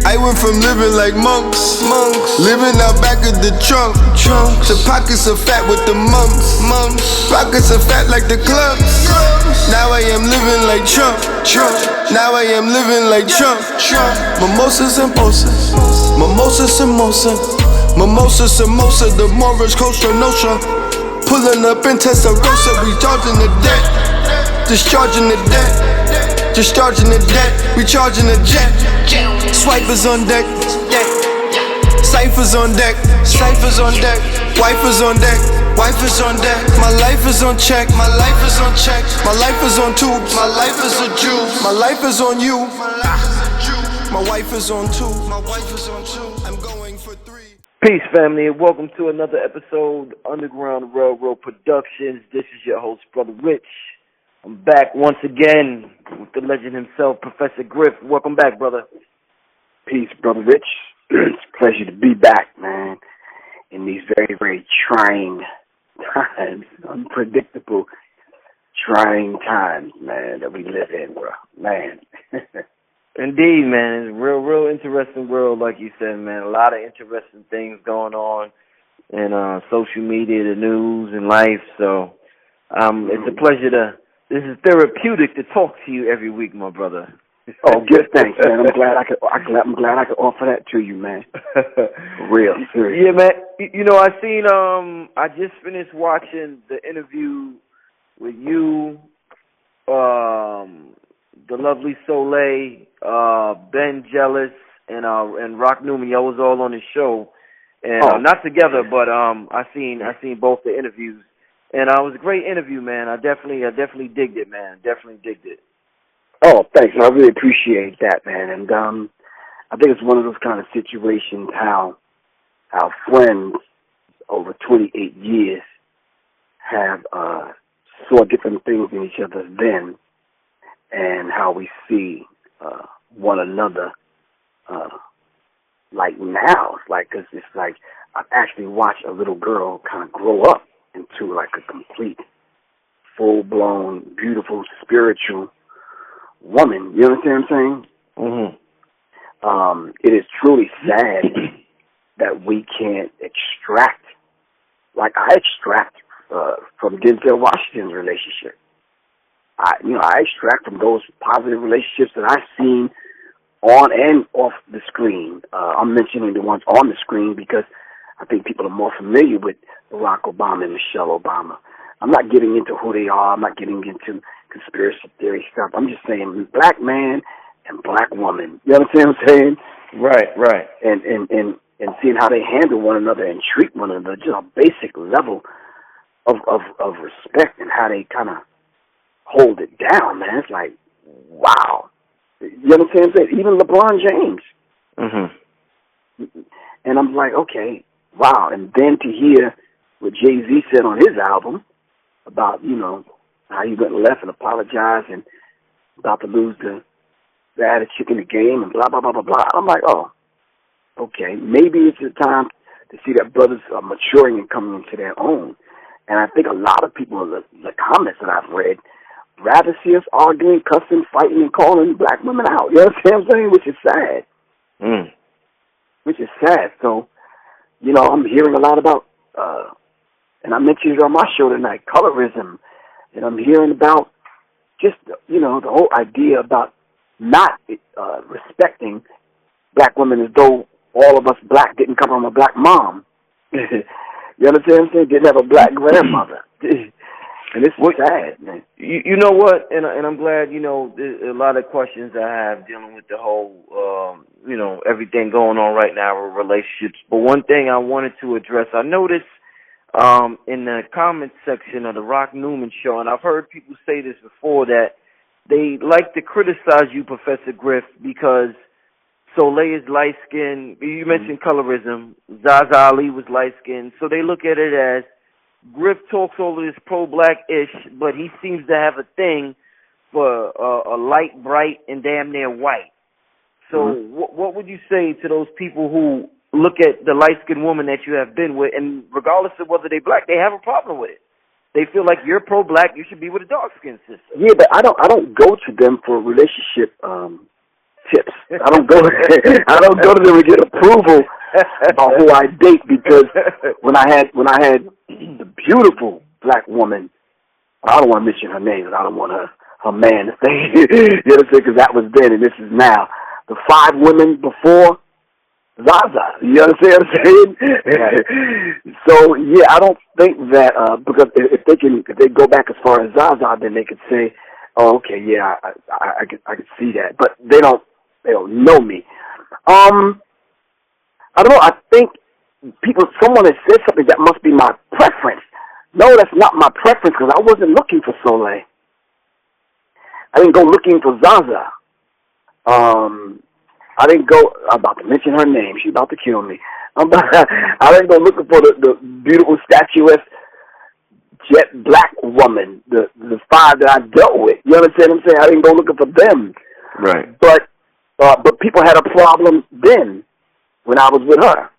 I went from living like monks, living out back of the trunk, to pockets of fat with the mumps, pockets of fat like the clubs. Now I am living like Trump. Now I am living like Trump. Mimosas and mimosas, mimosas and mimosas, mimosas and mimosas. The Morris Costa Nostra, pulling up in Testarossa, recharging the debt, discharging the debt, discharging the debt, recharging the jet. Swipers on deck, ciphers on deck, ciphers on deck, wipers on deck, wipers on deck. My life is on check, my life is on check, my life is on tubes, my life is a Jew, my life is on you, my wife is on two, my wife is on two. I'm going for 3. Peace, family, and welcome to another episode of Underground Railroad Productions. This is your host, Brother Rich. I'm back once again with the legend himself, Professor Griff. Welcome back, brother. Peace, Brother Rich. It's a pleasure to be back, man, in these very, very trying times, unpredictable, trying times, man, that we live in, bro. Man. Indeed, man. It's a real interesting world, like you said, man. A lot of interesting things going on in social media, the news, and life. So it's a pleasure this is therapeutic to talk to you every week, my brother. Oh, good, thanks, man. I'm glad I could offer that to you, man. For real, serious. Yeah, man. You know, I just finished watching the interview with you, the lovely Soleil, Ben Jealous, and Rock Newman. Y'all was all on the show, and not together, but I seen both the interviews, and it was a great interview, man. I definitely digged it, man. Definitely digged it. Oh, thanks. I really appreciate that, man. And I think it's one of those kind of situations how friends over 28 years have saw different things in each other's then, and how we see one another like now. It's like I've actually watched a little girl kind of grow up into like a complete, full-blown, beautiful, spiritual woman. You understand what I'm saying? Mm-hmm. It is truly sad that we can't extract, like I extract from Denzel Washington's relationship. I extract from those positive relationships that I've seen on and off the screen. I'm mentioning the ones on the screen because I think people are more familiar with Barack Obama and Michelle Obama. I'm not getting into who they are. I'm not getting into conspiracy theory stuff. I'm just saying black man and black woman. You understand what I'm saying? Right. And seeing how they handle one another and treat one another, just a basic level of respect and how they kind of hold it down, man. It's like, wow. You understand what I'm saying? Even LeBron James. Mm-hmm. And I'm like, okay, wow. And then to hear what Jay-Z said on his album about, how he went left and apologized and about to lose the attitude in the game and blah, blah, blah, blah, blah. I'm like, oh, okay, maybe it's the time to see that brothers are maturing and coming into their own. And I think a lot of people, the comments that I've read, rather see us arguing, cussing, fighting, and calling black women out. You know what I'm saying? Which is sad. Which is sad. So, I'm hearing a lot about, and I mentioned it on my show tonight, colorism. And I'm hearing about just, the whole idea about not respecting black women as though all of us black didn't come from a black mom. You understand what I'm saying? Didn't have a black grandmother. And it's sad, man. You know what? And I'm glad, there's a lot of questions I have dealing with the whole, everything going on right now with relationships. But one thing I wanted to address, I noticed in the comments section of the Rock Newman show, and I've heard people say this before, that they like to criticize you, Professor Griff, because Soleil is light-skinned. You mentioned colorism. Zaza Ali was light-skinned. So they look at it as Griff talks all this pro-black-ish, but he seems to have a thing for a light, bright, and damn near white. So what would you say to those people who look at the light-skinned woman that you have been with, and regardless of whether they're black, they have a problem with it? They feel like you're pro-black, you should be with a dark-skinned sister. Yeah, but I don't go to them for relationship tips. I don't go to them to get approval about who I date, because when I had the beautiful black woman, I don't want to mention her name, because I don't want her man to say, you know, because that was then and this is now. The 5 women before Zaza, you understand what I'm saying? Right. So yeah, I don't think that because if they go back as far as Zaza, then they could say, oh, okay, yeah, I could see that, but they don't know me. I don't know. I think someone has said something that must be my preference. No, that's not my preference, because I wasn't looking for Soleil. I didn't go looking for Zaza. I didn't go. I'm about to mention her name. She's about to kill me. I didn't go looking for the beautiful, statuesque, jet black woman, the 5 that I dealt with. You understand what I'm saying? I didn't go looking for them. Right. But people had a problem then when I was with her.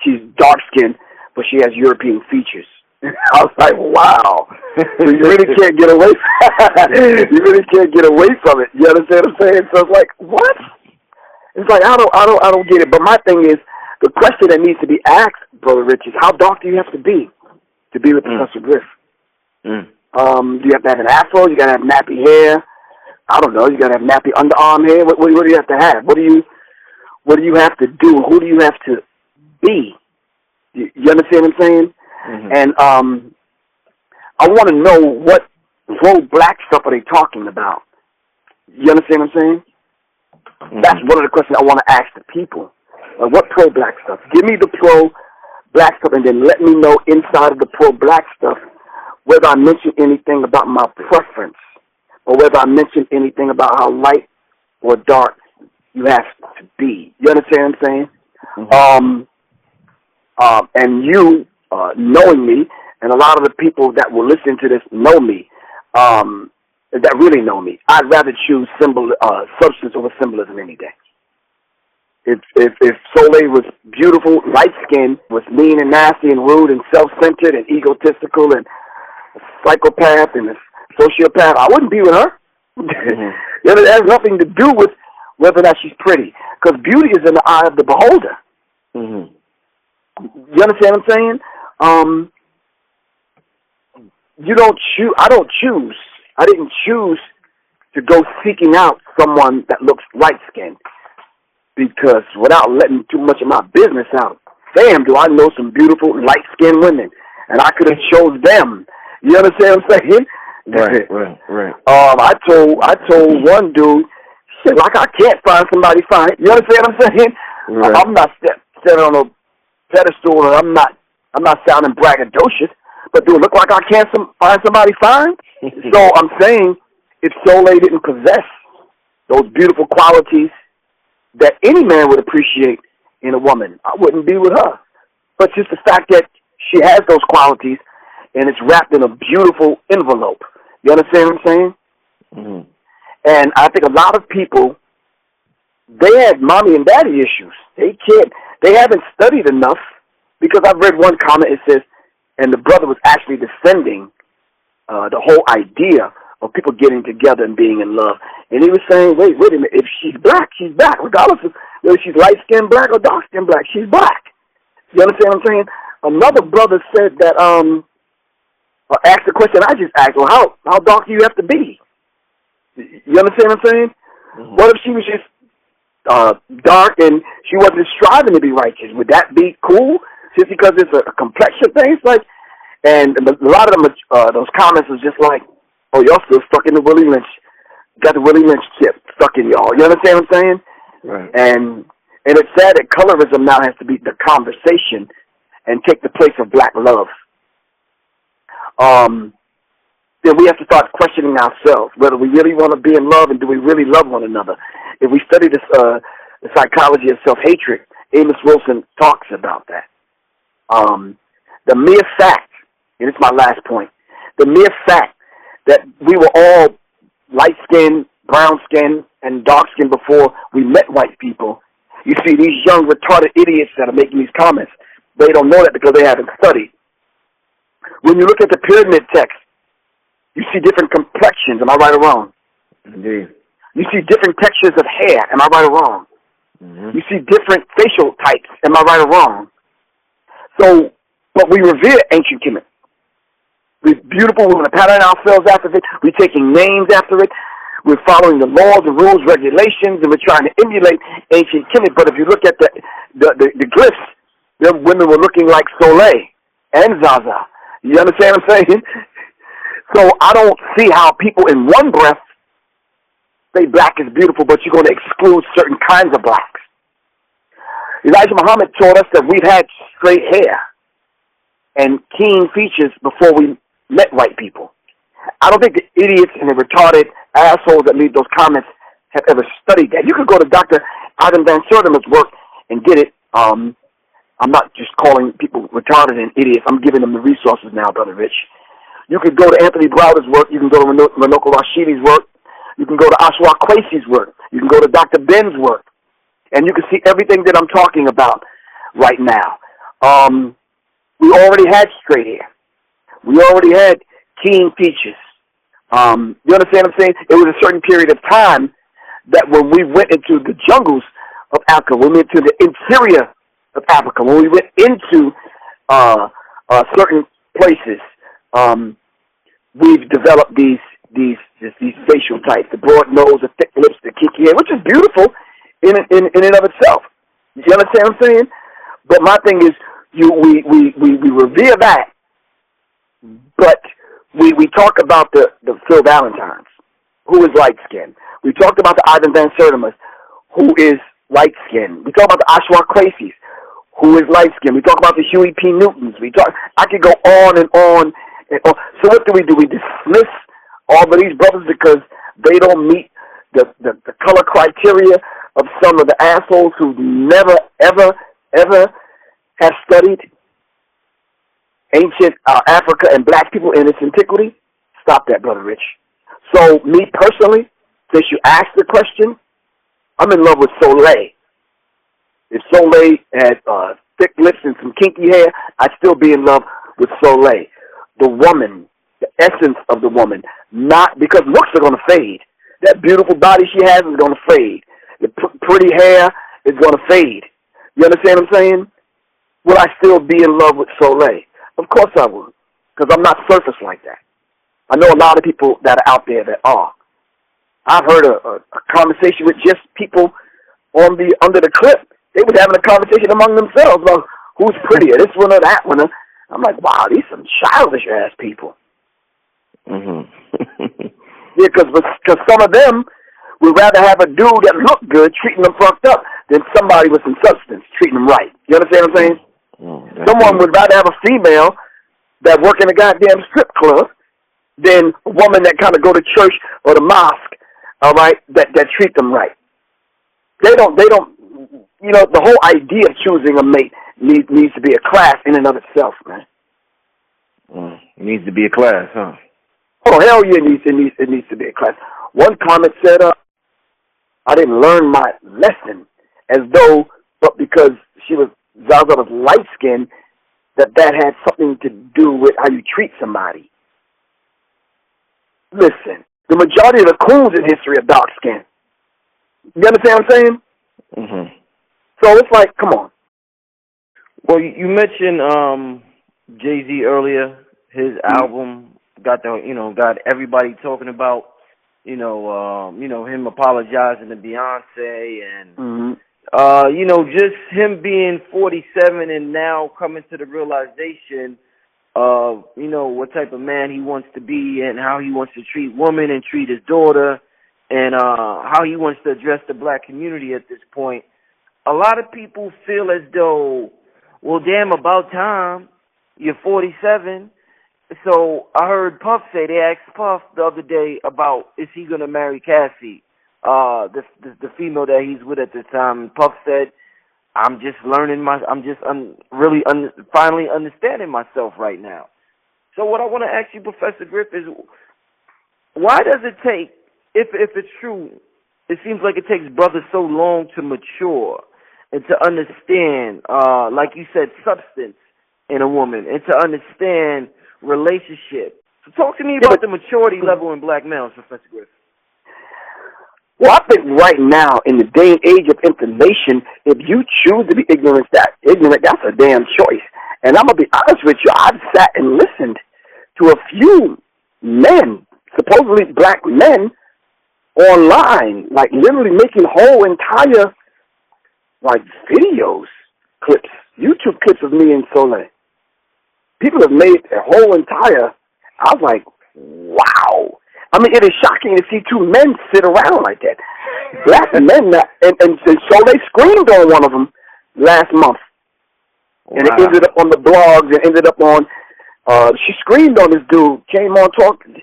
She's dark skinned, but she has European features. I was like, wow. So you really can't get away you really can't get away from it. You understand what I'm saying? So it's like, what? It's like I don't get it. But my thing is, the question that needs to be asked, Brother Rich, is how dark do you have to be with Professor Griff? Do you have to have an afro? You gotta have nappy hair? I don't know. You gotta have nappy underarm hair? What do you have to have? What do you have to do? Who do you have to be? You understand what I'm saying? And I want to know what pro-black stuff are they talking about. You understand what I'm saying? That's one of the questions I want to ask the people. What pro-black stuff? Give me the pro-black stuff, and then let me know inside of the pro-black stuff whether I mention anything about my preference, or whether I mention anything about how light or dark you have to be. You understand what I'm saying? And you, knowing me, and a lot of the people that will listen to this know me, that really know me, I'd rather choose substance over symbolism any day. If Soleil was beautiful, light-skinned, was mean and nasty and rude and self-centered and egotistical and a psychopath and a sociopath, I wouldn't be with her. It has nothing to do with whether or not she's pretty, because beauty is in the eye of the beholder. You understand what I'm saying? You don't choose. I don't choose. I didn't choose to go seeking out someone that looks light-skinned, because without letting too much of my business out, damn, do I know some beautiful light-skinned women, and I could have chose them. You understand what I'm saying? Right. I told one dude, shit, like I can't find somebody fine. You understand what I'm saying? Right. I'm not standing on a pedestal, and I'm not sounding braggadocious, but do it look like I can't find somebody fine? So I'm saying, if Soleil didn't possess those beautiful qualities that any man would appreciate in a woman, I wouldn't be with her. But just the fact that she has those qualities and it's wrapped in a beautiful envelope. You understand what I'm saying? And I think a lot of people, they have mommy and daddy issues. They haven't studied enough, because I've read one comment, it says, and the brother was actually defending the whole idea of people getting together and being in love. And he was saying, wait a minute, if she's black, she's black. Regardless of whether she's light-skinned black or dark-skinned black, she's black. You understand what I'm saying? Another brother said that, asked the question I just asked, well, how dark do you have to be? You understand what I'm saying? What if she was just dark and she wasn't striving to be righteous? Would that be cool? Just because it's a complexion thing? It's like, and a lot of them, those comments was just like, oh, y'all still stuck in the Willie Lynch, got the Willie Lynch chip stuck in y'all. You understand what I'm saying? Right. And it's sad that colorism now has to be the conversation and take the place of black love. Then we have to start questioning ourselves whether we really want to be in love and do we really love one another. If we study this, the psychology of self-hatred, Amos Wilson talks about that. The mere fact, and it's my last point, the mere fact that we were all light-skinned, brown-skinned, and dark-skinned before we met white people. You see, these young retarded idiots that are making these comments, they don't know that because they haven't studied. When you look at the pyramid text, you see different complexions. Am I right or wrong? Indeed. You see different textures of hair. Am I right or wrong? Mm-hmm. You see different facial types. Am I right or wrong? So, but we revere ancient Kemet. We're beautiful. We're going to pattern ourselves after it. We're taking names after it. We're following the laws, the rules, regulations, and we're trying to emulate ancient Kemet. But if you look at the glyphs, the women were looking like Soleil and Zaza. You understand what I'm saying? So I don't see how people in one breath say black is beautiful, but you're going to exclude certain kinds of blacks. Elijah Muhammad taught us that we've had straight hair and keen features before we met white people. I don't think the idiots and the retarded assholes that leave those comments have ever studied that. You could go to Dr. Ivan Van Sertima's work and get it. I'm not just calling people retarded and idiots. I'm giving them the resources now, Brother Rich. You could go to Anthony Browder's work. You can go to Runoko Rashidi's work. You can go to Ashwa Kwesi's work. You can go to Dr. Ben's work. And you can see everything that I'm talking about right now. We already had straight hair. We already had keen features. You understand what I'm saying? It was a certain period of time that when we went into the jungles of Africa, when we went to the interior of Africa, when we went into certain places, we've developed these facial types, the broad nose, the thick lips, the kinky hair, which is beautiful in and of itself. You understand what I'm saying? But my thing is, we revere that, but we talk about the Phil Valentines, who is light-skinned. We talked about the Ivan Van Sertimas, who is light-skinned. We talk about the Ashwa Kwesi's, who is light-skinned. We talk about the Huey P. Newtons. I could go on and on and on. So what do? We dismiss all of these brothers because they don't meet the color criteria of some of the assholes who never, ever, ever have studied ancient Africa and black people in its antiquity? Stop that, Brother Rich. So, me personally, since you asked the question, I'm in love with Soleil. If Soleil had thick lips and some kinky hair, I'd still be in love with Soleil. The woman, the essence of the woman, not because looks are going to fade. That beautiful body she has is going to fade. The pretty hair is going to fade. You understand what I'm saying? Will I still be in love with Soleil? Of course I would, because I'm not surface like that. I know a lot of people that are out there that are. I've heard a conversation with just people under the clip. They was having a conversation among themselves about who's prettier, this one or that one. I'm like, wow, these some childish ass people. Mm-hmm. Yeah, because some of them would rather have a dude that looked good treating them fucked up than somebody with some substance treating them right. You understand what I'm saying? Someone would rather have a female that work in a goddamn strip club than a woman that kind of go to church or the mosque, all right, that treat them right. They don't, you know, the whole idea of choosing a mate needs to be a class in and of itself, man. It needs to be a class, huh? Oh, hell yeah, it needs to be a class. One comment said, I didn't learn my lesson as though, but because Zaza was light-skinned, that had something to do with how you treat somebody. Listen, the majority of the coons in history are dark-skinned. You understand what I'm saying? Mm-hmm. So it's like, come on. Well, you mentioned Jay-Z earlier. His album got everybody talking about, him apologizing to Beyonce and, just him being 47 and now coming to the realization of, what type of man he wants to be and how he wants to treat women and treat his daughter and how he wants to address the black community at this point. A lot of people feel as though, well, damn, about time, you're 47. So I heard Puff say, they asked Puff the other day about, is he going to marry Cassie, the female that he's with at the time. And Puff said, I'm just learning finally understanding myself right now. So what I want to ask you, Professor Griff, is why does it take, if it's true, it seems like it takes brothers so long to mature and to understand, like you said, substance in a woman and to understand relationship. So talk to me about the maturity level in black males, Professor Griff. Well, I think right now, in the day and age of information, if you choose to be ignorant, that's a damn choice. And I'm going to be honest with you, I've sat and listened to a few men, supposedly black men, online, like literally making whole entire, like, videos, clips, YouTube clips of me and Soleil. People have made a whole entire, I was like, wow. I mean, it is shocking to see two men sit around like that. Black men, and Soleil screamed on one of them last month. Wow. And it ended up on the blogs and ended up on, she screamed on this dude, came on talking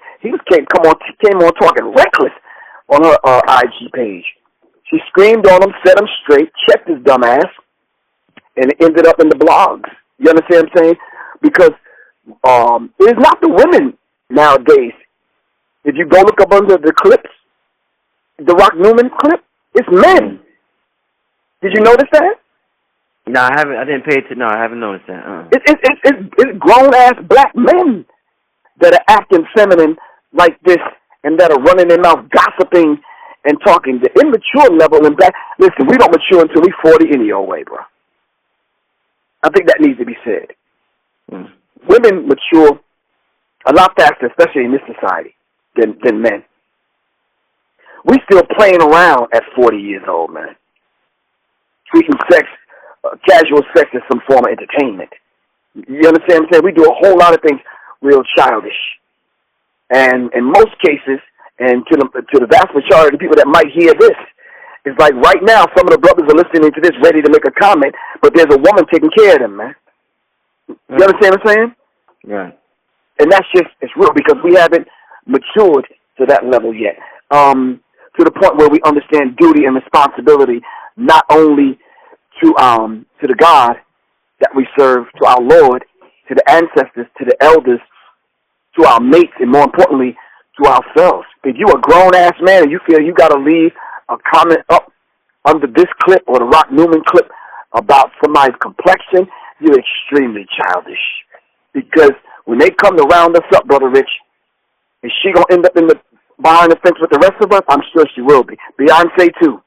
reckless on her IG page. She screamed on him, set him straight, checked his dumb ass, and it ended up in the blogs. You understand what I'm saying? Because it is not the women nowadays. If you go look up under the clips, the Rock Newman clip, it's men. Did you notice that? No, I haven't. I didn't pay attention. No, I haven't noticed that. It's grown-ass black men that are acting feminine like this and that are running their mouth, gossiping and talking. The immature level in black. Listen, we don't mature until we 40 any old way, bro. I think that needs to be said. Women mature a lot faster, especially in this society, than men. We still playing around at 40 years old, man. Treating sex, casual sex as some form of entertainment. You understand what I'm saying? We do a whole lot of things real childish. And in most cases, and to the vast majority of the people that might hear this, it's like right now some of the brothers are listening to this ready to make a comment, but there's a woman taking care of them, man. You understand what I'm saying? Right. And that's just, it's real because we haven't matured to that level yet. To the point where we understand duty and responsibility, not only to the God that we serve, to our Lord, to the ancestors, to the elders, to our mates, and more importantly, to ourselves. If you're a grown-ass man and you feel you got to leave a comment up under this clip or the Rock Newman clip about somebody's complexion, you're extremely childish. Because when they come to round us up, Brother Rich, is she going to end up behind the fence with the rest of us? I'm sure she will be. Beyonce, too.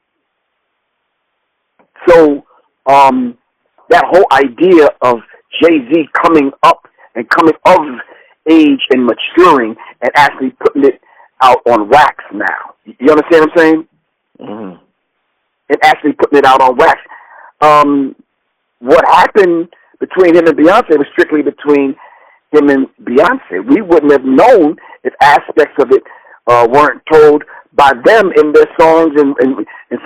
So, that whole idea of Jay-Z coming up and coming of age and maturing and actually putting it out on wax now. You understand what I'm saying? Mm-hmm. And actually putting it out on wax. What happened between him and Beyonce was strictly between him and Beyonce. We wouldn't have known if aspects of it weren't told by them in their songs and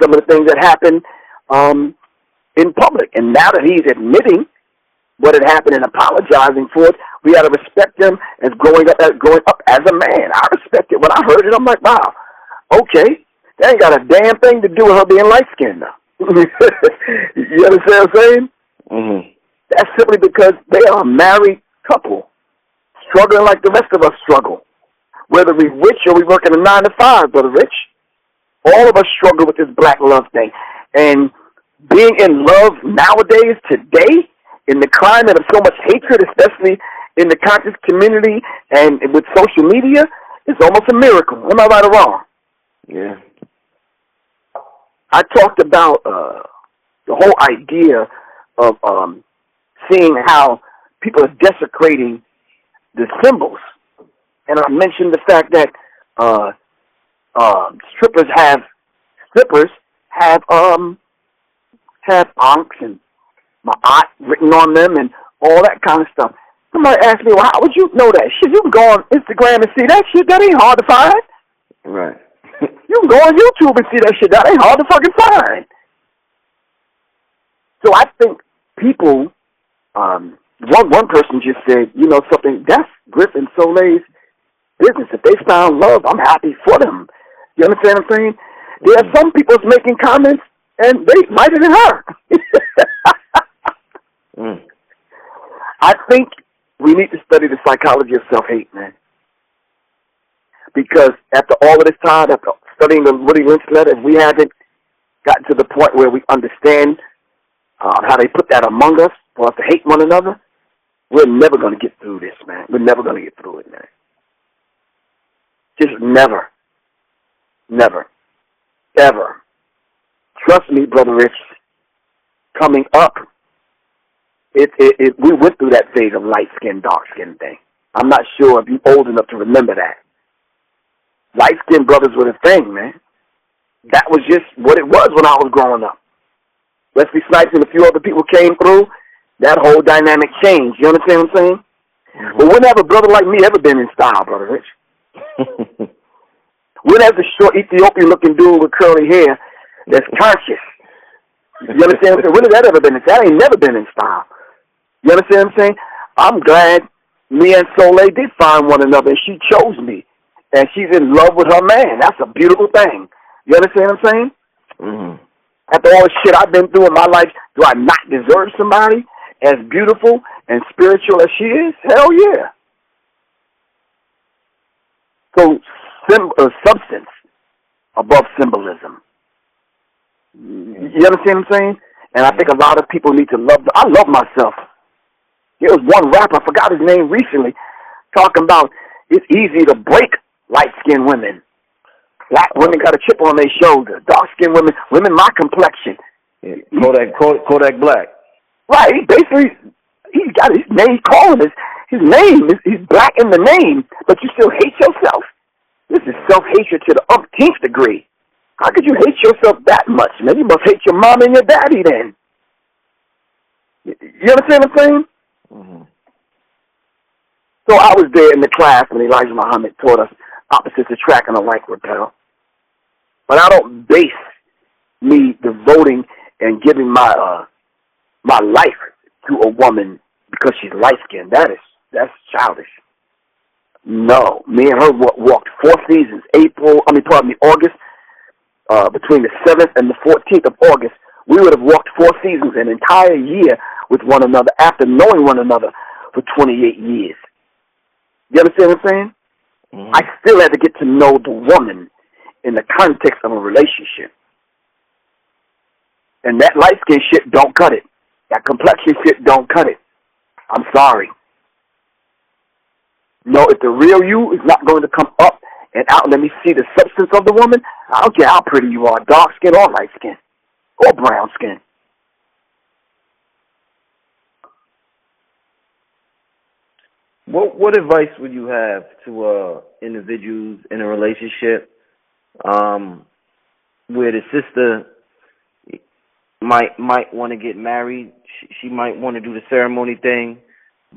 some of the things that happened in public. And now that he's admitting what had happened and apologizing for it, we got to respect him as growing up as a man. I respect it. When I heard it, I'm like, wow, okay, that ain't got a damn thing to do with her being light-skinned now. You understand what I'm saying? Mm-hmm. That's simply because they are a married couple, struggling like the rest of us struggle. Whether we rich or we work in a 9-to-5, Brother Rich, all of us struggle with this black love thing. And being in love nowadays, today, in the climate of so much hatred, especially in the conscious community and with social media, is almost a miracle. Am I right or wrong? Yeah. I talked about the whole idea of seeing how people are desecrating the symbols. And I mentioned the fact that strippers have Ankhs and Ma'at written on them and all that kind of stuff. Somebody asked me, well, how would you know that? Shit, you can go on Instagram and see that shit. That ain't hard to find. Right. You can go on YouTube and see that shit. That ain't hard to fucking find. So I think people, one person just said, you know something, that's Griff and Soleil's business. If they found love, I'm happy for them. You understand what I'm saying? There are some people making comments, and they might have been her. I think we need to study the psychology of self-hate, man. Because after all of this time, after studying the Woody Lynch letter, if we haven't gotten to the point where we understand how they put that among us for us to hate one another, we're never going to get through this, man. We're never going to get through it, man. Just never. Never. ever. Trust me, Brother Rich, coming up, we went through that phase of light skin, dark skin thing. I'm not sure if you're old enough to remember that. Light skinned brothers were the thing, man. That was just what it was when I was growing up. Wesley Snipes and a few other people came through, that whole dynamic changed. You understand what I'm saying? Mm-hmm. But when have a brother like me ever been in style, Brother Rich? When has the short Ethiopian-looking dude with curly hair that's conscious? You understand what I'm saying? When has that ever been in style? That ain't never been in style. You understand what I'm saying? I'm glad me and Soleil did find one another, and she chose me. And she's in love with her man. That's a beautiful thing. You understand what I'm saying? Mm-hmm. After all the shit I've been through in my life, do I not deserve somebody as beautiful and spiritual as she is? Hell yeah. So, substance above symbolism. You understand what I'm saying? And I think a lot of people need to I love myself. There was one rapper, I forgot his name recently, talking about it's easy to break light-skinned women. Black women got a chip on their shoulder. Dark-skinned women my complexion. Yeah. Kodak Black. Right. He's got his name, calling his name. He's black in the name, but you still hate yourself. This is self-hatred to the umpteenth degree. How could you hate yourself that much, man? You must hate your mom and your daddy then. You understand what I'm saying? Mm-hmm. So I was there in the class when Elijah Muhammad taught us opposites attract and alike repel. But I don't base me devoting and giving my life to a woman because she's light-skinned. That's childish. No. Me and her walked 4 seasons, August, between the 7th and the 14th of August. We would have walked 4 seasons, an entire year with one another after knowing one another for 28 years. You understand what I'm saying? Mm-hmm. I still had to get to know the woman in the context of a relationship. And that light skin shit don't cut it. That complexion shit don't cut it. I'm sorry. No, if the real you is not going to come up and out and let me see the substance of the woman, I don't care how pretty you are, dark skin or light skin, or brown skin. What advice would you have to individuals in a relationship where the sister might want to get married? She might want to do the ceremony thing,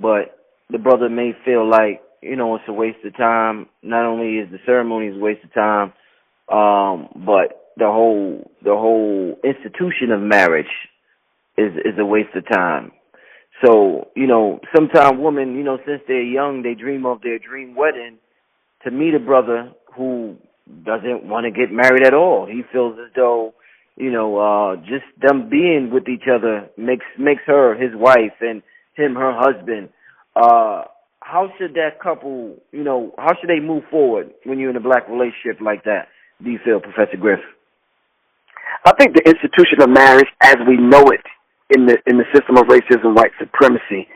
but the brother may feel like, it's a waste of time. Not only is the ceremony a waste of time, but the whole institution of marriage is a waste of time. So, sometimes women, since they're young, they dream of their dream wedding to meet a brother who doesn't want to get married at all. He feels as though, just them being with each other makes her his wife and him her husband. How should that couple, how should they move forward when you're in a black relationship like that, do you feel, Professor Griff? I think the institution of marriage as we know it in the system of racism, white supremacy,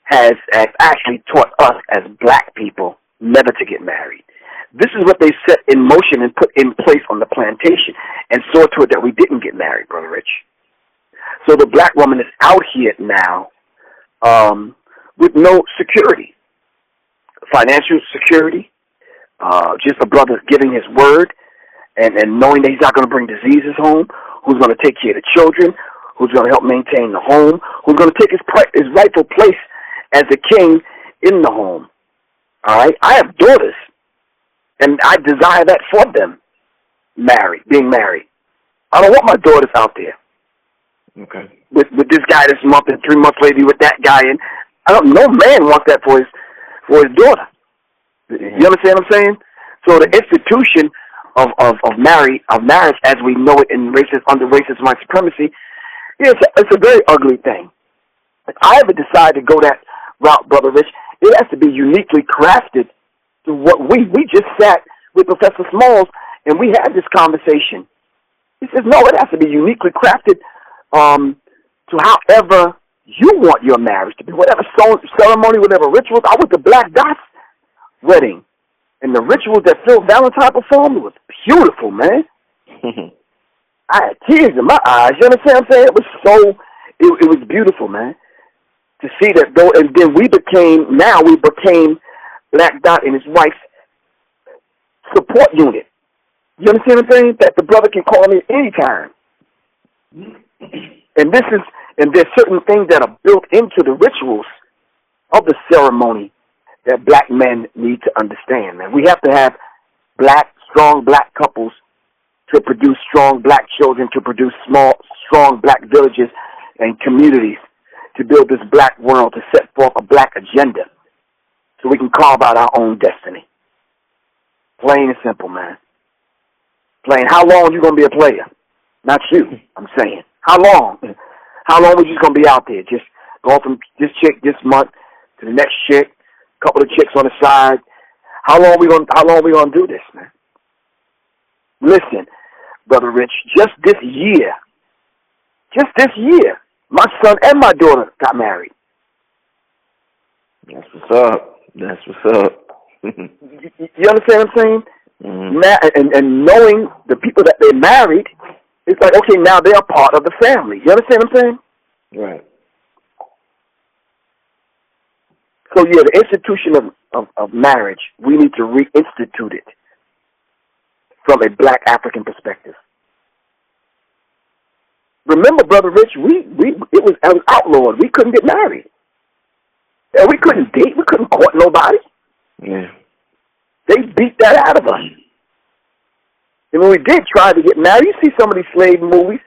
has actually taught us as black people never to get married. This is what they set in motion and put in place on the plantation and saw to it that we didn't get married, Brother Rich. So the black woman is out here now with no security, financial security, just a brother giving his word and knowing that he's not going to bring diseases home, who's going to take care of the children, who's going to help maintain the home, who's going to take his rightful place as a king in the home. All right? I have daughters, and I desire that for them, being married. I don't want my daughters out there. Okay. With this guy this month and 3 months later with that guy, and no man wants that for his daughter. Mm-hmm. You understand what I'm saying? So the institution of marriage as we know it under racist white supremacy, it's a very ugly thing. If I ever decide to go that route, Brother Rich, it has to be uniquely crafted to what we just sat with Professor Smalls and we had this conversation. He says, no, it has to be uniquely crafted to however you want your marriage to be, whatever ceremony, whatever rituals. I went to Black Dot's wedding, and the rituals that Phil Valentine performed was beautiful, man. I had tears in my eyes. You understand what I'm saying? It was so, it was beautiful, man, to see that though. And then we became Black Dot and his wife's support unit. You understand what I'm saying? That the brother can call me anytime. And there's certain things that are built into the rituals of the ceremony that black men need to understand, man. We have to have strong black couples to produce strong black children, to produce strong black villages and communities, to build this black world, to set forth a black agenda so we can carve out our own destiny. Plain and simple, man. Plain. How long are you going to be a player? Not you, I'm saying. How long? How long are you just going to be out there? Just going from this chick this month to the next chick, a couple of chicks on the side. How long are we going to do this, man? Listen, Brother Rich, just this year, my son and my daughter got married. That's what's up. You understand what I'm saying? Mm-hmm. And knowing the people that they married, it's like, okay, now they are part of the family. You understand what I'm saying? Right. So, yeah, the institution of marriage, we need to reinstitute it from a black African perspective. Remember, Brother Rich, it was outlawed. We couldn't get married. Yeah, we couldn't date. We couldn't court nobody. Yeah. They beat that out of us. And when we did try to get married, you see some of these slave movies,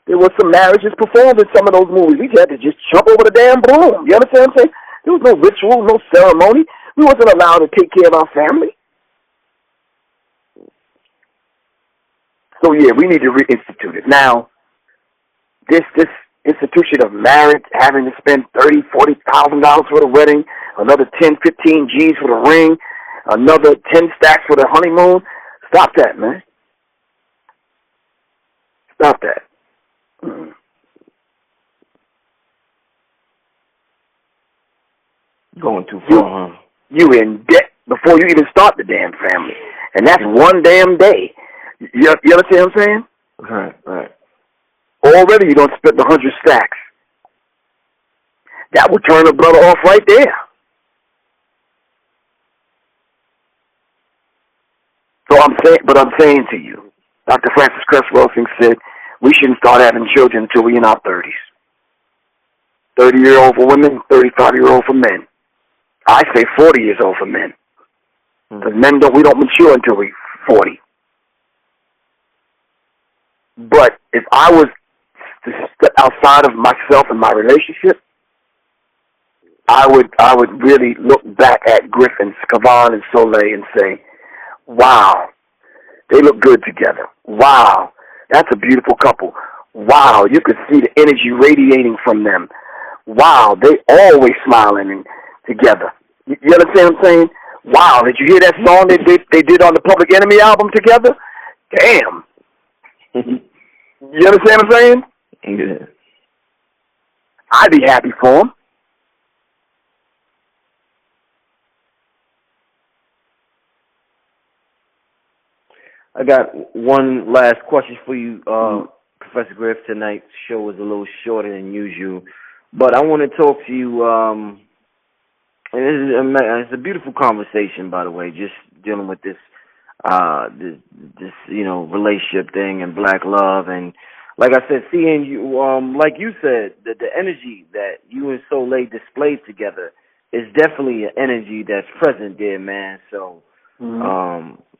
there was some marriages performed in some of those movies. We had to just jump over the damn broom. You understand what I'm saying? There was no ritual, no ceremony. We wasn't allowed to take care of our family. So, yeah, we need to reinstitute it. Now, this institution of marriage, having to spend $30,000, $40,000 for the wedding, another 10, 15 G's for the ring, another 10 stacks for the honeymoon, stop that, man. Stop that. Going too far, huh? You in debt before you even start the damn family. And that's one damn day. You understand what I'm saying? Right. Already you don't spend 100 stacks. That would turn a brother off right there. So I'm saying to you, Dr. Francis Cresswell said, we shouldn't start having children until we're in our 30s. 30-year-old for women, 35-year-old for men. I say 40 years old for men. Because men we don't mature until we're 40. But if I was to step outside of myself and my relationship, I would really look back at Griff and Scavan and Soleil and say, wow, they look good together. Wow, that's a beautiful couple. Wow, you could see the energy radiating from them. Wow, they always smiling and together. You understand what I'm saying? Wow, did you hear that song they did on the Public Enemy album together? Damn. You understand what I'm saying? Yeah. I'd be happy for them. I got one last question for you, Professor Griff. Tonight's show was a little shorter than usual, but I want to talk to you, and it's a beautiful conversation, by the way, just dealing with this relationship thing and black love. And like I said, seeing you, like you said, the energy that you and Soleil displayed together is definitely an energy that's present there, man. So,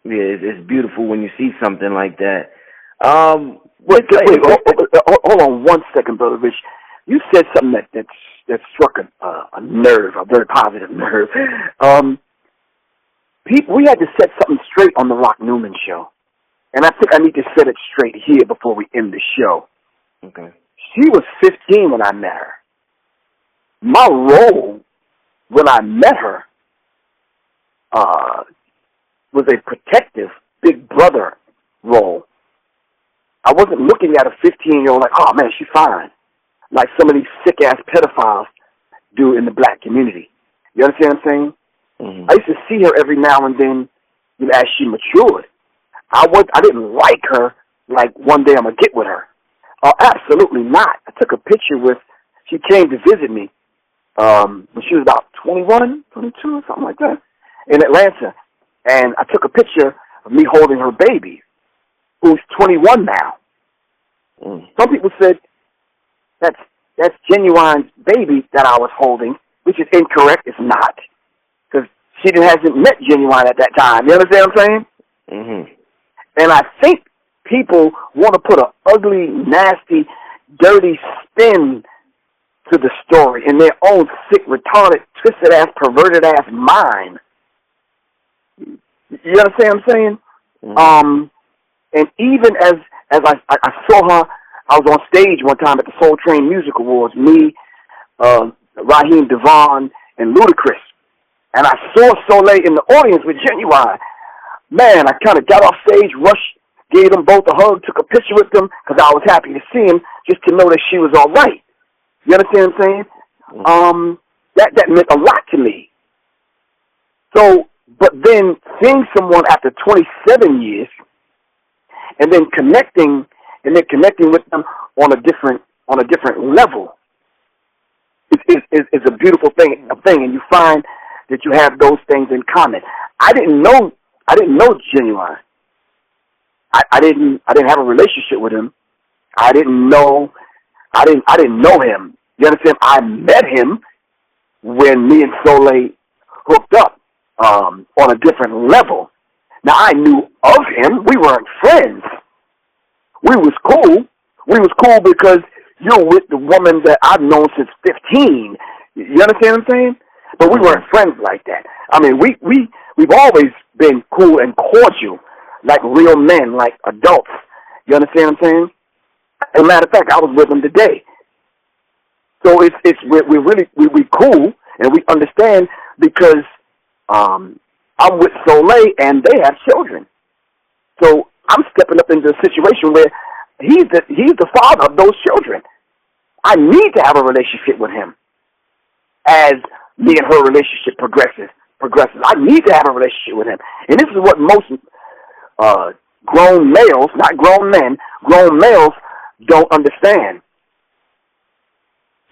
yeah, it's beautiful when you see something like that. Wait, hold on 1 second, Brother Rich. You said something that struck a nerve, a very positive nerve. We had to set something straight on the Rock Newman show. And I think I need to set it straight here before we end the show. Okay. She was 15 when I met her. My role when I met her was a protective big brother role. I wasn't looking at a 15-year-old like, oh, man, she's fine, like some of these sick-ass pedophiles do in the black community. You understand what I'm saying? Mm-hmm. I used to see her every now and then, as she matured. I didn't like her like one day I'm going to get with her. Absolutely not. I took a picture she came to visit me when she was about 21, 22 or something like that in Atlanta. And I took a picture of me holding her baby, who's 21 now. Some people said that's Genuine's baby that I was holding, which is incorrect. It's not, because she hasn't met Genuine at that time. You understand what I'm saying? Mm-hmm. And I think people want to put an ugly, nasty, dirty spin to the story in their own sick, retarded, twisted-ass, perverted-ass mind. You understand what I'm saying? Mm-hmm. And even as I saw her, I was on stage one time at the Soul Train Music Awards, me, Raheem Devon, and Ludacris. And I saw Soleil in the audience with Genuine. Man, I kind of got off stage, rushed, gave them both a hug, took a picture with them because I was happy to see him, just to know that she was all right. You understand what I'm saying? That meant a lot to me. So, but then seeing someone after 27 years, and then connecting with them on a different level, is a beautiful thing. And you find that you have those things in common. I didn't know Genuine. I didn't have a relationship with him. I didn't know him. You understand? I met him when me and Soleil hooked up on a different level. Now, I knew of him. We weren't friends. We was cool. We was cool because you're with the woman that I've known since 15. You understand what I'm saying? But we weren't friends like that. I mean, we've always been cool and cordial, like real men, like adults. You understand what I'm saying? As a matter of fact, I was with him today. So we're cool, and we understand because I'm with Soleil and they have children. So I'm stepping up into a situation where he's the father of those children. I need to have a relationship with him as me and her relationship progresses. I need to have a relationship with him. And this is what most grown males, not grown men, grown males don't understand.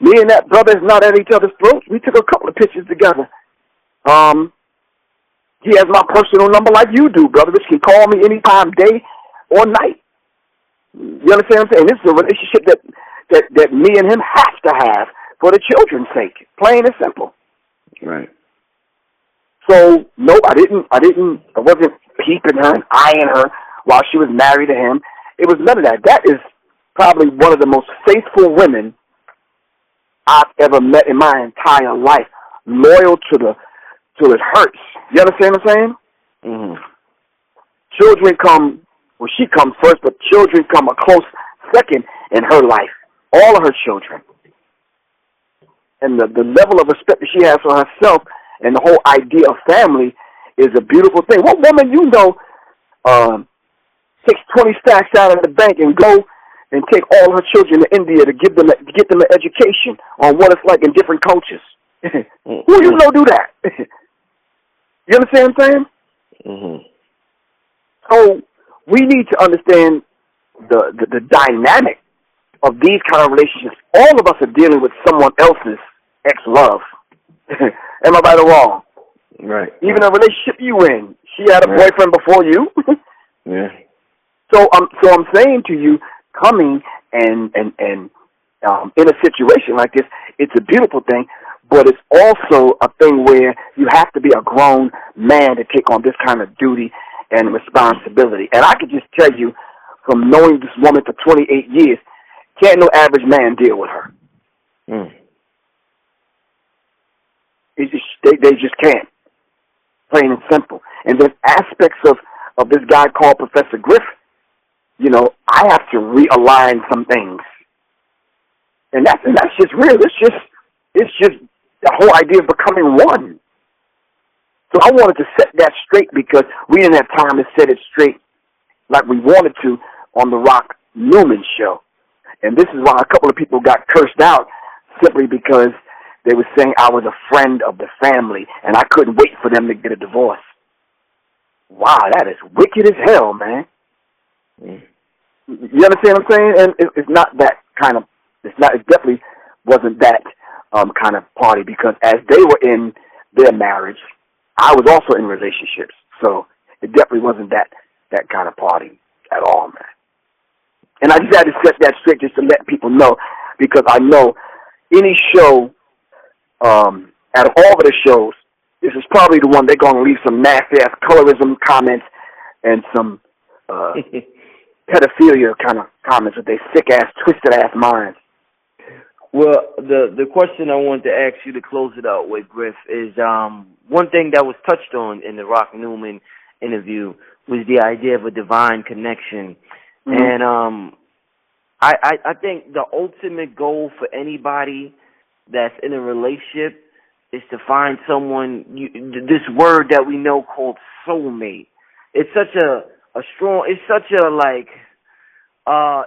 Me and that brother is not at each other's throats. We took a couple of pictures together. He has my personal number like you do, brother, which can call me anytime, day or night. You understand what I'm saying? This is a relationship that me and him have to have for the children's sake, plain and simple. Right. So no, I wasn't peeping her and eyeing her while she was married to him. It was none of that. That is probably one of the most faithful women I've ever met in my entire life. Loyal till it hurts. You understand what I'm saying? Mm-hmm. Children she comes first, but children come a close second in her life. All of her children. And the level of respect that she has for herself and the whole idea of family is a beautiful thing. What woman you know takes 20 stacks out of the bank and go and take all her children to India to get them an education on what it's like in different cultures? Who you know do that? You understand what I'm saying? Mm-hmm. So we need to understand the dynamic of these kind of relationships. All of us are dealing with someone else's ex-love. Am I right or wrong? Right. Even a relationship you in. She had a boyfriend before you. Yeah. So I'm saying to you, coming and in a situation like this, it's a beautiful thing, but it's also a thing where you have to be a grown man to take on this kind of duty and responsibility. And I can just tell you, from knowing this woman for 28 years, can't no average man deal with her. Mm. They just can't. Plain and simple. And there's aspects of this guy called Professor Griff, you know, I have to realign some things. And that's just real. It's just the whole idea of becoming one. So I wanted to set that straight because we didn't have time to set it straight like we wanted to on the Rock Newman show. And this is why a couple of people got cursed out simply because they were saying I was a friend of the family and I couldn't wait for them to get a divorce. Wow, that is wicked as hell, man. Mm. You understand what I'm saying? And it's not that kind of. It definitely wasn't that kind of party, because as they were in their marriage, I was also in relationships. So it definitely wasn't that kind of party at all, man. And I just had to set that straight just to let people know, because I know any show, out of all of the shows, this is probably the one they're going to leave some nasty-ass colorism comments and some pedophilia kind of comments with their sick-ass, twisted-ass minds. Well, the question I wanted to ask you to close it out with, Griff, is one thing that was touched on in the Rock Newman interview was the idea of a divine connection. Mm-hmm. And I think the ultimate goal for anybody that's in a relationship is to find someone, this word that we know called soulmate. It's such a strong, it's such a like,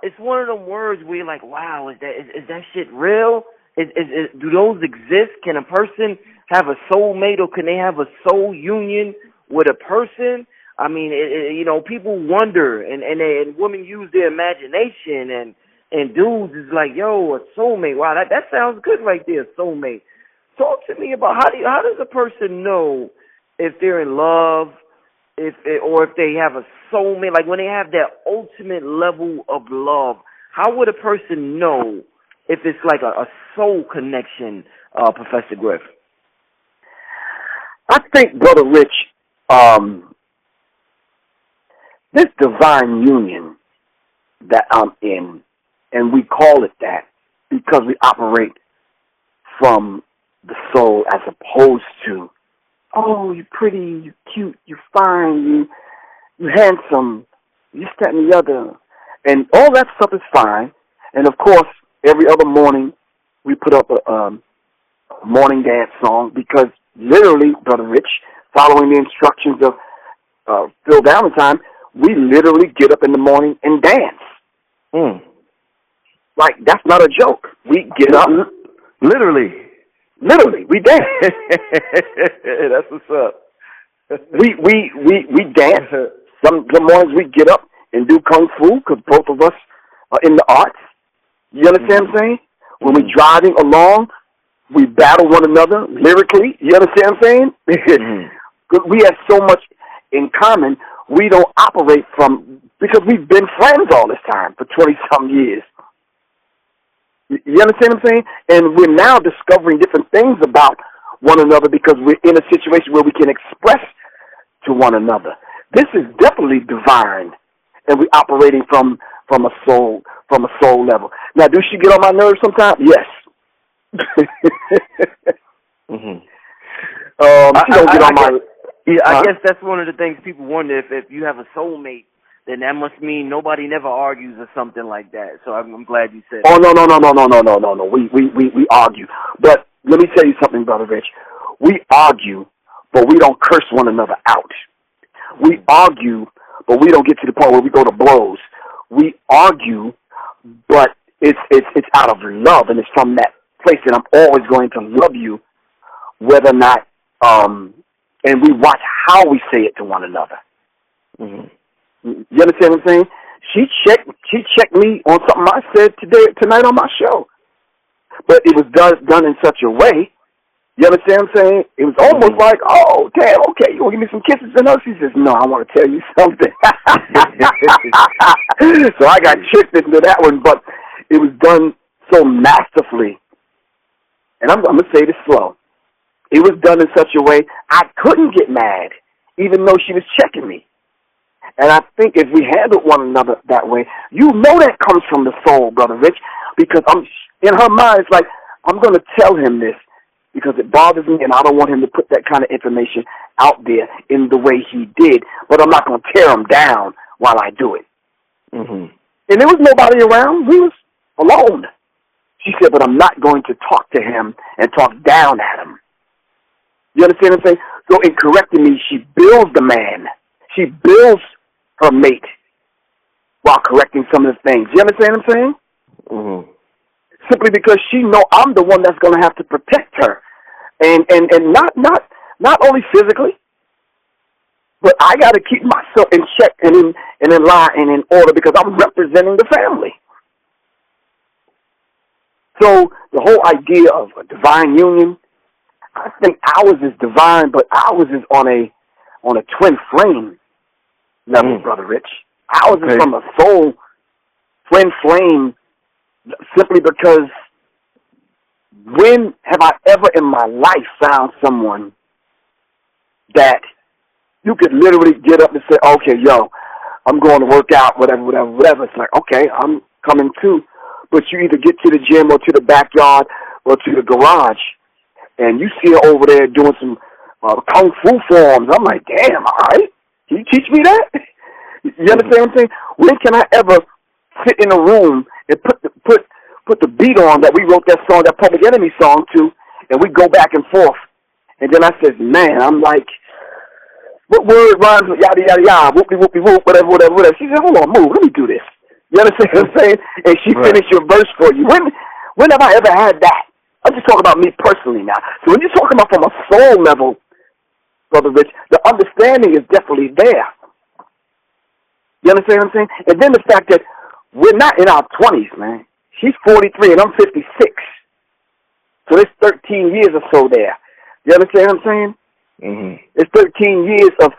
it's one of them words where you're like, wow, is that shit real? Do those exist? Can a person have a soulmate, or can they have a soul union with a person? I mean, people wonder, and women use their imagination, and dudes is like, yo, a soulmate. Wow, that sounds good right there, soulmate. Talk to me about how does a person know if they're in love, or if they have a soulmate, like when they have that ultimate level of love. How would a person know if it's like a soul connection, Professor Griff? I think, Brother Rich, this divine union that I'm in, and we call it that because we operate from the soul, as opposed to, oh, you're pretty, you're cute, you're fine, you're handsome, you're that and the other. And all that stuff is fine. And, of course, every other morning we put up a morning dance song, because literally, Brother Rich, following the instructions of Phil Valentine, we literally get up in the morning and dance. Mm. Like, that's not a joke. We get up. Literally, we dance. That's what's up. we dance. Some mornings we get up and do kung fu, because both of us are in the arts. You understand what I'm saying? When we're driving along, we battle one another lyrically. You understand what I'm saying? Mm-hmm. We have so much in common. We don't operate because we've been friends all this time for 20-some years. You understand what I'm saying? And we're now discovering different things about one another because we're in a situation where we can express to one another. This is definitely divine, and we're operating from a soul level. Now, do she get on my nerves sometimes? Yes. Mm-hmm. She don't get on my. Yeah, I guess that's one of the things people wonder, if you have a soulmate, then that must mean nobody never argues or something like that. So I'm glad you said. Oh, no. We argue. But let me tell you something, Brother Rich. We argue, but we don't curse one another out. We argue, but we don't get to the point where we go to blows. We argue, but it's out of love, and it's from that place that I'm always going to love you, whether or not, and we watch how we say it to one another. Mm-hmm. You understand what I'm saying? She checked me on something I said tonight on my show, but it was done in such a way. You understand what I'm saying? It was almost like, oh, damn, okay, you want to give me some kisses and hugs? She says, no, I want to tell you something. So I got tricked into that one, but it was done so masterfully. And I'm going to say this slow. It was done in such a way I couldn't get mad, even though she was checking me. And I think if we handle one another that way, you know that comes from the soul, Brother Rich, because in her mind, it's like, I'm going to tell him this because it bothers me, and I don't want him to put that kind of information out there in the way he did, but I'm not going to tear him down while I do it. Mm-hmm. And there was nobody around. We was alone. She said, but I'm not going to talk to him and talk down at him. You understand what I'm saying? So in correcting me, she builds the man. She builds her mate while correcting some of the things. You understand what I'm saying? Mm-hmm. Simply because she know I'm the one that's going to have to protect her, and not only physically, but I got to keep my so in check and in line and in order because I'm representing the family. So the whole idea of a divine union, I think ours is divine, but ours is on a twin flame level, Brother Rich. Ours is from a soul twin flame, simply because when have I ever in my life found someone that you could literally get up and say, okay, yo, I'm going to work out, whatever. It's like, okay, I'm coming too. But you either get to the gym or to the backyard or to the garage, and you see her over there doing some kung fu forms. I'm like, damn, all right. Can you teach me that? You understand what I'm saying? When can I ever sit in a room and put the beat on that we wrote that song, that Public Enemy song to, and we go back and forth? And then I said, man, I'm like, what word rhymes with yada, yada, yada, whoopie, whoopie, whoop, whatever. She said, hold on, move, let me do this. You understand what I'm saying? And she finished your verse for you. When have I ever had that? I'm just talking about me personally now. So when you're talking about from a soul level, Brother Rich, the understanding is definitely there. You understand what I'm saying? And then the fact that we're not in our 20s, man. She's 43 and I'm 56. So there's 13 years or so there. You understand what I'm saying? Mm-hmm. It's 13 years of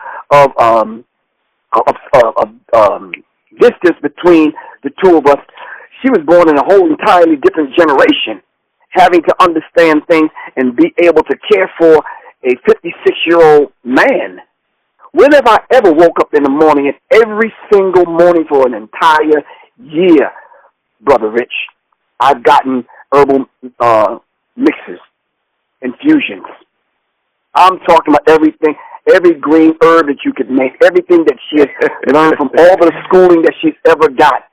distance between the two of us. She was born in a whole entirely different generation, having to understand things and be able to care for a 56-year-old man. When have I ever woke up in the morning, and every single morning for an entire year, Brother Rich, I've gotten herbal mixes, infusions. I'm talking about everything, every green herb that you could make, everything that she has learned from all the schooling that she's ever got.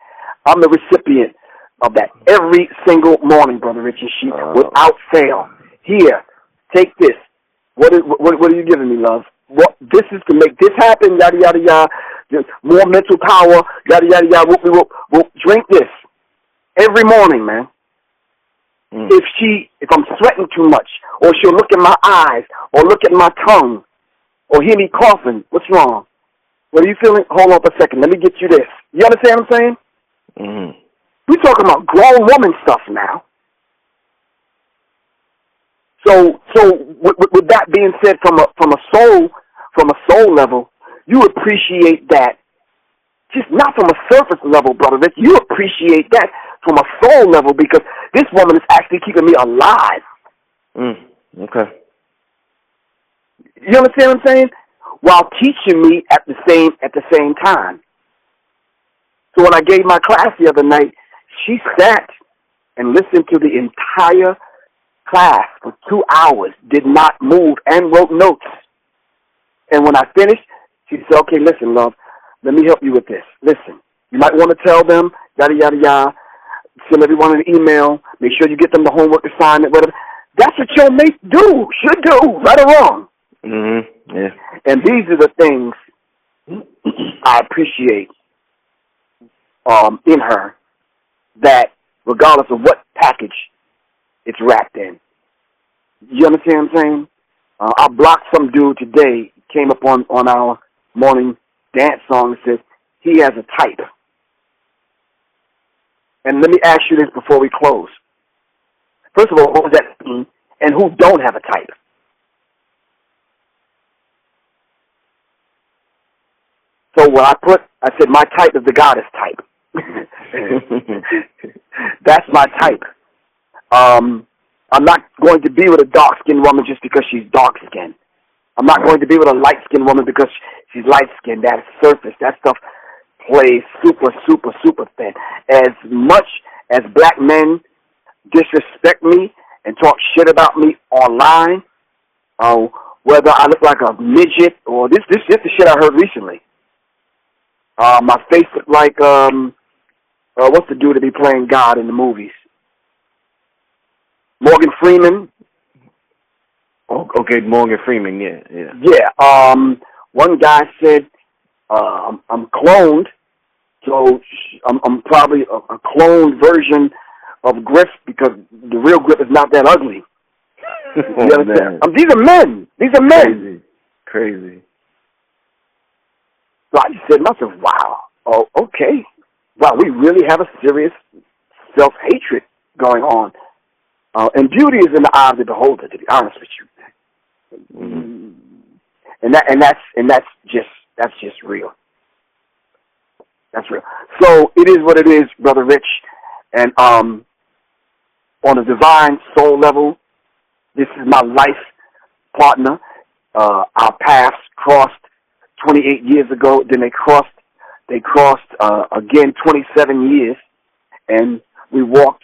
I'm the recipient of that every single morning, Brother Rich, and she, without fail. Here, take this. What are you giving me, love? What this is to make this happen, yada, yada, yada. Just more mental power, yada, yada, yada. Whoop, drink this every morning, man. If I'm sweating too much, or she'll look in my eyes, or look at my tongue, or hear me coughing, what's wrong? What are you feeling? Hold on for a second. Let me get you this. You understand what I'm saying? Mm-hmm. We're talking about grown woman stuff now. So with that being said, from a soul level, you appreciate that. Just not from a surface level, Brother Rich. You appreciate that from a soul level because this woman is actually keeping me alive. Okay. You understand what I'm saying? While teaching me at the same time. So when I gave my class the other night, she sat and listened to the entire class for 2 hours, did not move, and wrote notes. And when I finished, she said, okay, listen, love, let me help you with this. Listen, you might want to tell them, yada, yada, yada, send everyone an email, make sure you get them the homework assignment, whatever. That's what your mate should do, right or wrong. Mm-hmm. Yeah. And these are the things I appreciate in her, that regardless of what package it's wrapped in. You understand what I'm saying? I blocked some dude today, came up on our morning dance song and said, he has a type. And let me ask you this before we close. First of all, what does that mean? And who don't have a type? So when I said my type is the goddess type. That's my type. I'm not going to be with a dark-skinned woman just because she's dark-skinned. I'm not going to be with a light-skinned woman because she's light-skinned. That's surface. That stuff plays super, super, super thin. As much as black men disrespect me and talk shit about me online, whether I look like a midget or this is the shit I heard recently. My face looked like, what's the dude that be playing God in the movies? Morgan Freeman. Oh, okay, Morgan Freeman, yeah. Yeah, one guy said, I'm cloned, so I'm probably a cloned version of Griff because the real Griff is not that ugly. You understand? These are men. Crazy. So I just said to myself, wow, oh, okay. Wow, we really have a serious self-hatred going on. And beauty is in the eye of the beholder, to be honest with you. Mm-hmm. And that's just real. That's real. So it is what it is, Brother Rich. And on a divine soul level, this is my life partner. Our paths crossed 28 years ago. Then they crossed again 27 years, and we walked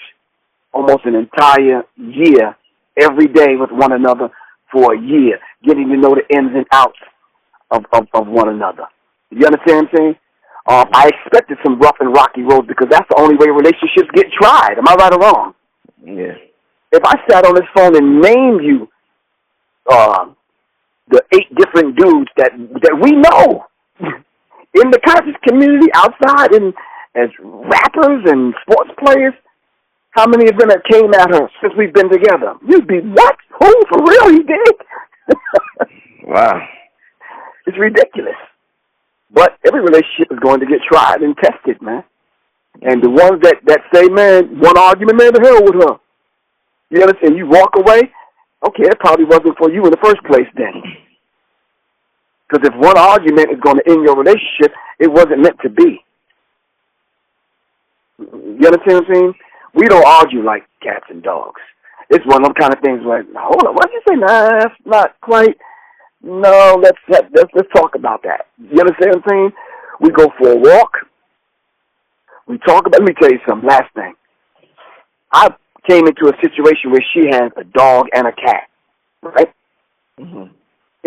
almost an entire year every day with one another for a year, getting to know the ins and outs of one another. You understand what I'm saying? I expected some rough and rocky roads because that's the only way relationships get tried. Am I right or wrong? Yeah. If I sat on this phone and named you the 8 different dudes that we know in the conscious community, outside, and as rappers and sports players, how many of them have came at her since we've been together? You'd be, what? Who? For real? He did? Wow. It's ridiculous. But every relationship is going to get tried and tested, man. And the ones that say, man, one argument, man, the hell with her. You understand? You walk away, okay, it probably wasn't for you in the first place then. Because if one argument is going to end your relationship, it wasn't meant to be. You understand what I'm saying? We don't argue like cats and dogs. It's one of them kind of things like, hold on, what did you say? Nah, that's not quite. No, let's talk about that. You understand what I'm saying? We go for a walk. We talk about, let me tell you something, last thing. I came into a situation where she has a dog and a cat, right? Mm-hmm.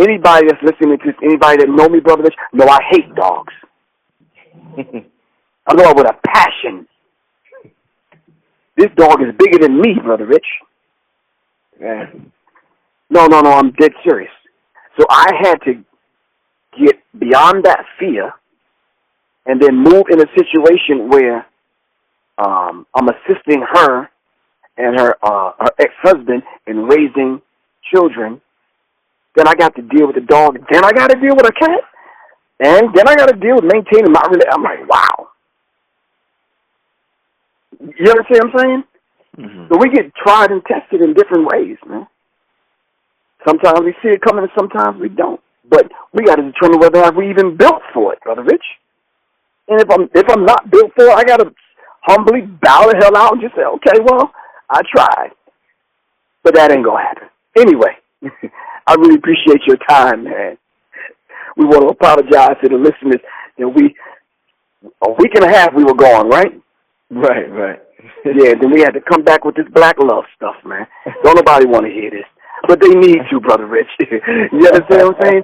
Anybody that's listening to this, anybody that know me, Brother Rich, know I hate dogs. I know it with a passion. This dog is bigger than me, Brother Rich. Yeah. No, I'm dead serious. So I had to get beyond that fear and then move in a situation where I'm assisting her and her ex-husband in raising children. Then I got to deal with the dog. Then I got to deal with a cat. And then I got to deal with maintaining my relationship. I'm like, wow. You understand what I'm saying? Mm-hmm. So we get tried and tested in different ways, man. Sometimes we see it coming and sometimes we don't. But we got to determine whether we even built for it, Brother Rich. And if I'm not built for it, I got to humbly bow the hell out and just say, okay, well, I tried. But that ain't going to happen. Anyway, I really appreciate your time, man. We want to apologize to the listeners. You know, a week and a half we were gone, right? Right. Yeah, then we had to come back with this black love stuff, man. Don't nobody want to hear this. But they need to, Brother Rich. You understand what I'm saying?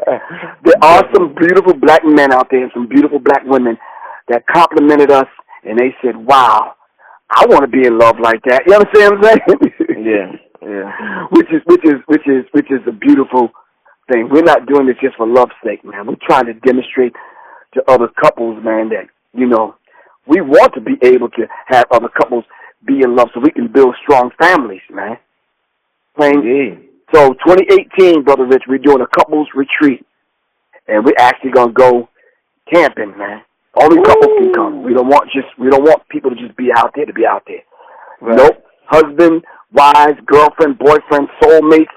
There are some beautiful black men out there and some beautiful black women that complimented us, and they said, wow, I want to be in love like that. You understand what I'm saying? Yeah. Which is a beautiful thing. We're not doing this just for love's sake, man. We're trying to demonstrate to other couples, man, that, you know, we want to be able to have other couples be in love so we can build strong families, man. Plain. So 2018, Brother Rich, we're doing a couples retreat, and we're actually gonna go camping, man. Only couples can come. We don't want people to just be out there to be out there. Right. Nope. Husband, wives, girlfriend, boyfriend, soulmates,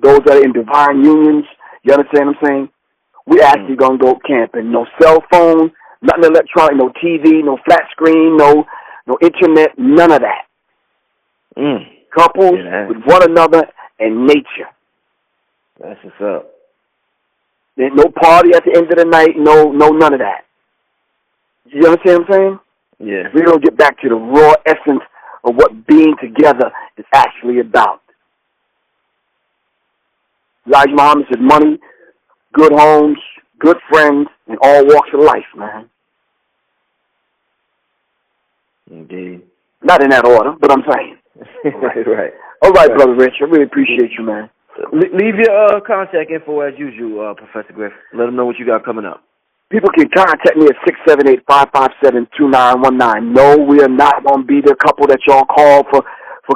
those that are in divine unions. You understand what I'm saying? We actually gonna go camping. No cell phone, nothing electronic, no TV, no flat screen, no internet, none of that. Couples with one another and nature. That's what's up. There's no party at the end of the night, no none of that. You understand what I'm saying? Yeah. We're going to get back to the raw essence of what being together is actually about. Elijah Muhammad said money, good homes, good friends, and all walks of life, man. Indeed. Not in that order, but I'm saying. Right. All right, Brother Rich. I really appreciate you, man. Leave your contact info as usual, Professor Griff. Let them know what you got coming up. People can contact me at 678-557-2919. No, we are not going to be the couple that y'all call for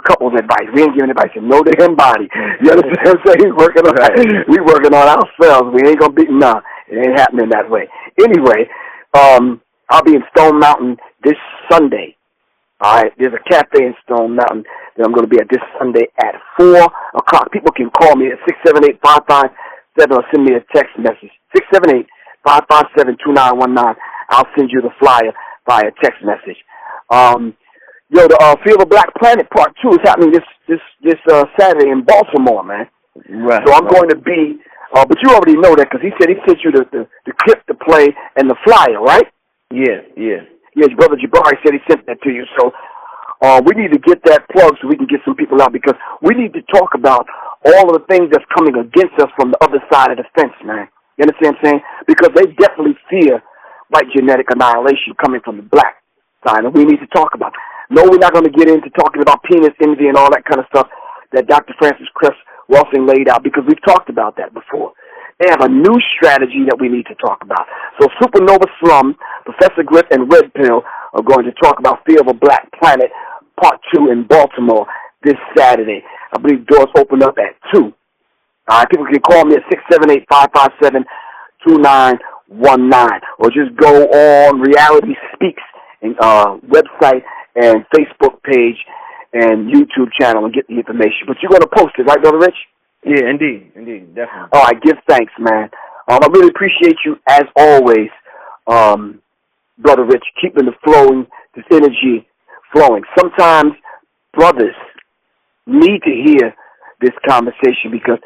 couples advice. We ain't giving advice. No to him body. You understand what I'm saying? We working on ourselves. We ain't going to be, nah. It ain't happening that way. Anyway, I'll be in Stone Mountain this Sunday. All right, there's a cafe in Stone Mountain that I'm going to be at this Sunday at 4 o'clock. People can call me at 678-557 or send me a text message. 678-557-2919. I'll send you the flyer via text message. The Fear of a Black Planet Part 2 is happening this Saturday in Baltimore, man. Right. So I'm going to be, but you already know that because he said he sent you the clip to play and the flyer, right? Yeah. Yes, Brother Jabari said he sent that to you. So we need to get that plugged so we can get some people out because we need to talk about all of the things that's coming against us from the other side of the fence, man. You understand what I'm saying? Because they definitely fear white genetic annihilation coming from the black side, and we need to talk about it. No, we're not going to get into talking about penis envy and all that kind of stuff that Dr. Francis Cress Welsing laid out because we've talked about that before. They have a new strategy that we need to talk about. So Supernova Slum, Professor Griff, and Red Pill are going to talk about Fear of a Black Planet Part 2 in Baltimore this Saturday. I believe doors open up at 2. All right, people can call me at 678-557-2919 or just go on Reality Speaks website and Facebook page and YouTube channel and get the information. But you're going to post it, right, Brother Rich? Yeah, indeed, definitely. All right, give thanks, man. I really appreciate you, as always, Brother Rich, keeping this energy flowing. Sometimes brothers need to hear this conversation because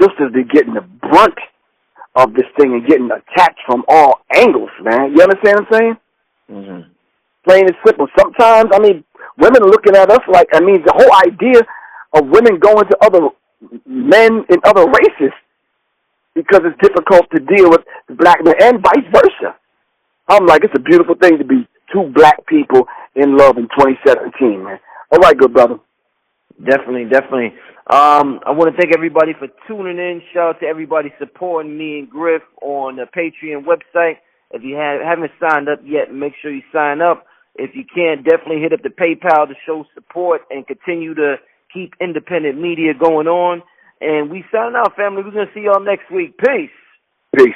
sisters are getting the brunt of this thing and getting attacked from all angles, man. You understand what I'm saying? Mm-hmm. Plain and simple. Sometimes, women are looking at us like, the whole idea of women going to other men in other races because it's difficult to deal with the black men and vice versa. I'm like, it's a beautiful thing to be two black people in love in 2017, man. All right, good brother. Definitely. I want to thank everybody for tuning in. Shout out to everybody supporting me and Griff on the Patreon website. If you haven't signed up yet, make sure you sign up. If you can't, definitely hit up the PayPal to show support and continue to keep independent media going on. And we signing out, family. We're going to see y'all next week. Peace. Peace.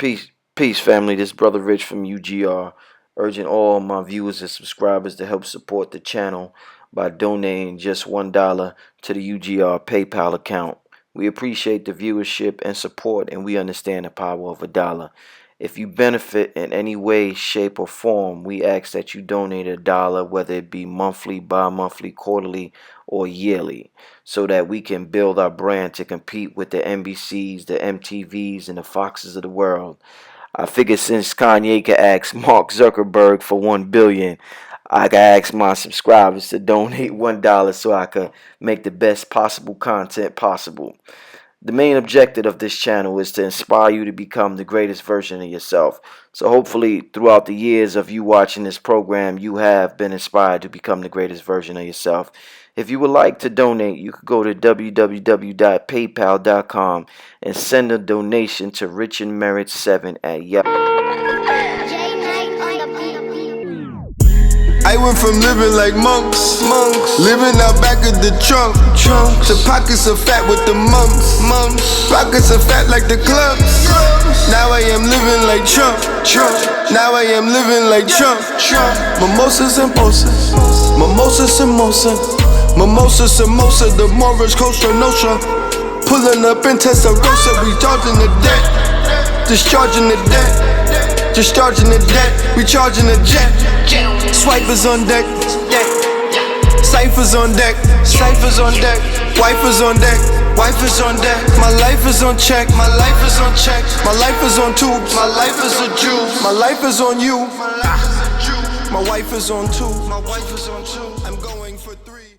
Peace, family. This brother Rich from UGR, urging all my viewers and subscribers to help support the channel by donating just $1 to the UGR PayPal account. We appreciate the viewership and support, and we understand the power of $1. If you benefit in any way, shape, or form, we ask that you donate $1, whether it be monthly, bi-monthly, quarterly, or yearly, so that we can build our brand to compete with the NBCs, the MTVs, and the Foxes of the world. I figure since Kanye could ask Mark Zuckerberg for $1 billion, I could ask my subscribers to donate $1 so I could make the best possible content possible. The main objective of this channel is to inspire you to become the greatest version of yourself. So hopefully throughout the years of you watching this program, you have been inspired to become the greatest version of yourself. If you would like to donate, you could go to www.paypal.com and send a donation to richandmerit7@yahoo. I went from living like monks, living out back of the trunk, to pockets of fat with the mumps, pockets of fat like the clubs. Now I am living like Trump. Now I am living like Trump. Mimosas and posas, mimosas and mosa, mimosas and mosa, the Morris Costa Nostra. Pulling up in Testarossa, we charging the debt, discharging the debt, discharging the debt, we charging the jet. Swipers on deck, ciphers on deck, ciphers on deck, wipers on deck, wipers on deck. My life is on check, my life is on check, my life is on tubes, my life is a Jew, my life is on you, my wife is on two, my wife is on two.